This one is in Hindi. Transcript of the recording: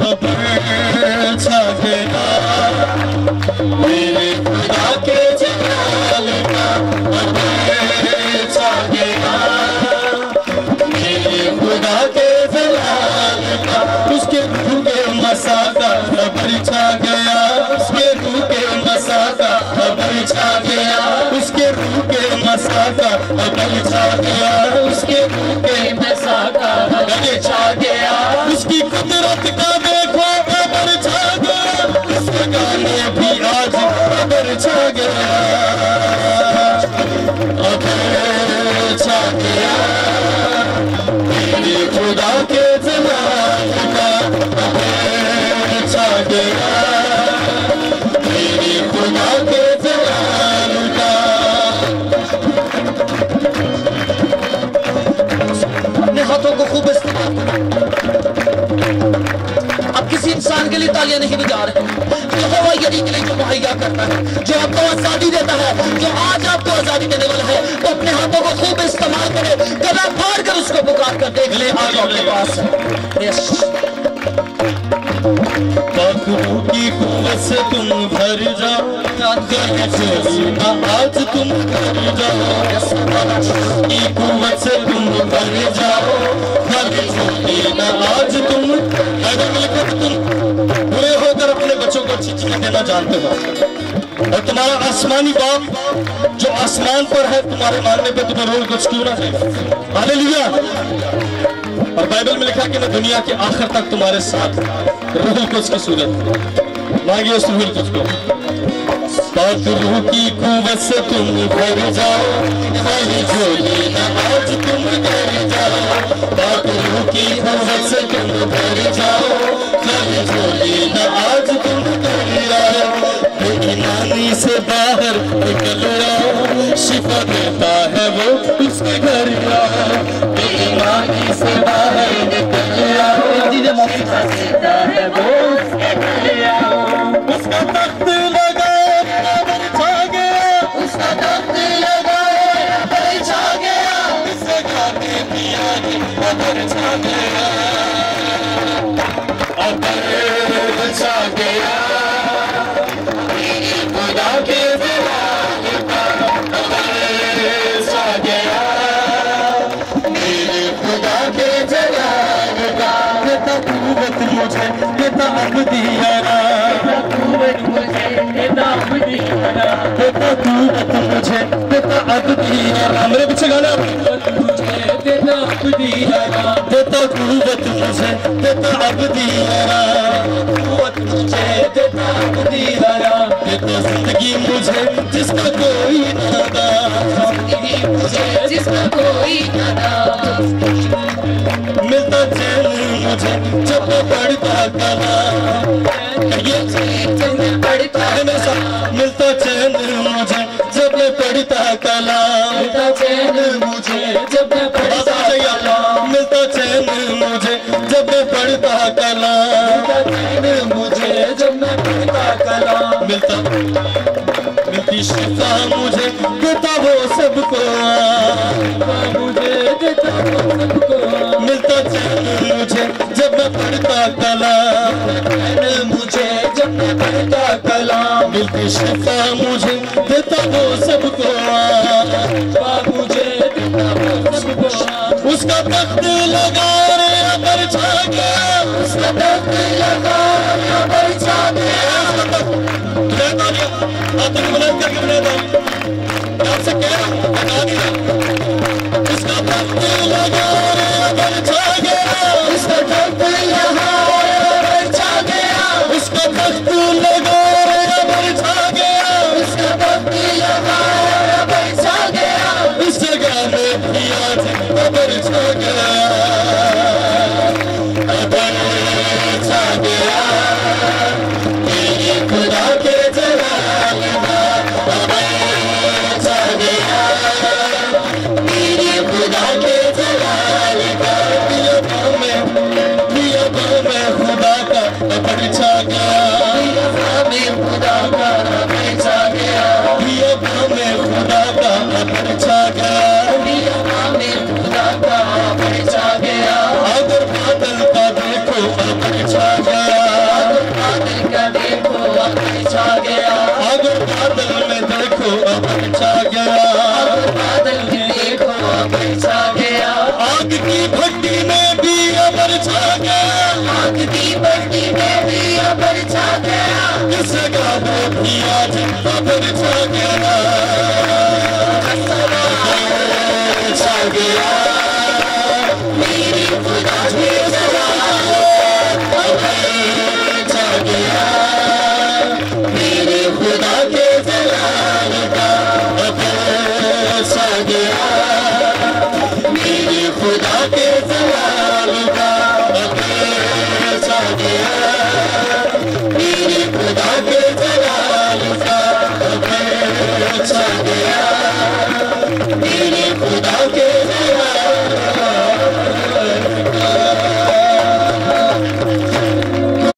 अबर छा गया, मेरे खुदा के जलाल का अबर छा गया, मेरे खुदा के जलाल का। उसके रूह के मसा का अबर छा गया, उसके रूह के मसा का अबर छा गया, उसके रूह के मसा का अबर छा गया, उसके रूह के मसा का अबर छा गया। उसकी कुदरत का देखो अबर छा गया, उसके गाने भी आज अबर छा गया, अबर छा गया, मेरे खुदा के जलाल का अबर छा गया, मेरे खुदा के जलाल का। अपने हाथों को खूब इस्तेमाल करो। अब किसी इंसान के लिए तालियां नहीं बजा रहे, यहोवा यदि के लिए जो मुहैया करता है, जो आपको आजादी देता है, जो आज आपको आजादी देने वाला है, तो अपने हाथों को खूब इस्तेमाल करें, गला फाड़ कर उसको पुकार कर देख ले आज आपके पास है। पाखरों की कुव्वत से तुम भर जाओ, आज तुम भर जाओ, की कुव्वत से तुम भर जाओ, आज तुम मिलकर तुम बुरे होकर अपने बच्चों को अच्छी चीजें देना जानते हो, और तुम्हारा आसमानी बाप जो आसमान पर है, तुम्हारे मानने पे तुम्हें रोल कुछ क्यों ना चाहिए। हालेलुया। और बाइबल में लिखा कि मैं दुनिया के आखिर तक तुम्हारे साथ रूह कुछ की सूरत मांगे उस रूह कुछ को। पाक रूह की कुव्वत से तुम भर जाओ, खाली झोली ना आज तुम कर जाओ, पाक रूह की कुव्वत से तुम भर जाओ, खाली झोली ना आज तुम कर जाओ, बेईमानी से बाहर निकल आओ, शिफा देता है वो उसके घर आओ, बेईमानी से बाहर निकल आओ, शिफा देता है वो उसके घर आओ। उसका तख्त लगाओ अबर छा गया, उसका तख्त लगाओ अबर छा गया, इससे गाने भी आगे अबर छा गया, अबर छा गया, खुदा के जलाल का अबर छा गया, मेरे खुदा के जलाल का। देता कुव्वत मुझे, देता अब्दी यारा, देता कुव्वत मुझे, देता अब्दी यारा। मेरे पीछे गाना, देता अब्दी यारा, देता कुव्वत मुझे, देता अब्दी यारा, कुव्वत मुझे, देता अब्दी यारा, देता जिंदगी मुझे जिसका कोई नादा, जिंदगी मुझे जिसका कोई नादा, मिलता चैन मुझे जब मैं पढ़ता कलाम, पढ़ता है मेरे साथ, मिलता चैन मुझे जब मैं पढ़ता कलाम, मिलता चैन मुझे जब मैं पढ़ता कलाम, मिलता चैन मुझे जब मैं पढ़ता कलाम, मिलता चैन मुझे जब मैं पढ़ता कलाम, मिलती शिफा मुझे देता वो सबको, मुझे देता वो सबको, मिलता चैन मुझे जब मैं पढ़ता कलाम, मुझे जब मैं पढ़ता कलाम, मिलती शिफा मुझे देता वो सबको, मुझे देता वो सबको। उसका तख्त लगा रे अबर छा गया, उसका तख्त लगा रे अबर छा गया, बुलंद करके बनाता हूँ, आपसे कह रहा हूँ बता दिया। उसका तख्त लगा रे अबर छा गया, उसका तख्त लगा रे अबर छा गया, उसका तख्त लगा रे अबर छा गया, उसका तख्त लगा रे अबर छा गया, इस जगह में भी आज अबर छा गया, अबर छा गया, मेरे खुदा के जलाल का अबर छा गया, मेरे खुदा के जलाल का। बियाबां में खुदा का अबर छा गया, बियाबां में खुदा का अबर छा गया, बियाबां में खुदा का अबर छा गया, बियाबां में खुदा का अबर छा गया। अगर बादल का देखो अबर छा छा गया, बादल का देखो अमन छा गया, अगर बादल में देखो अमन छा गया, बादल में देखो अमन छा गया, आग की भट्टी में भी अमर छा गया, आग की भट्टी में भी अमन छा गया, इस गाने भी आज अमर छा गया, छा गया, मेरी खुदा की जलाल अमर छा गया, मेरी खुदा के जलाल का अमर छा गया, मेरी खुदा के जलाल का अमर छा गया।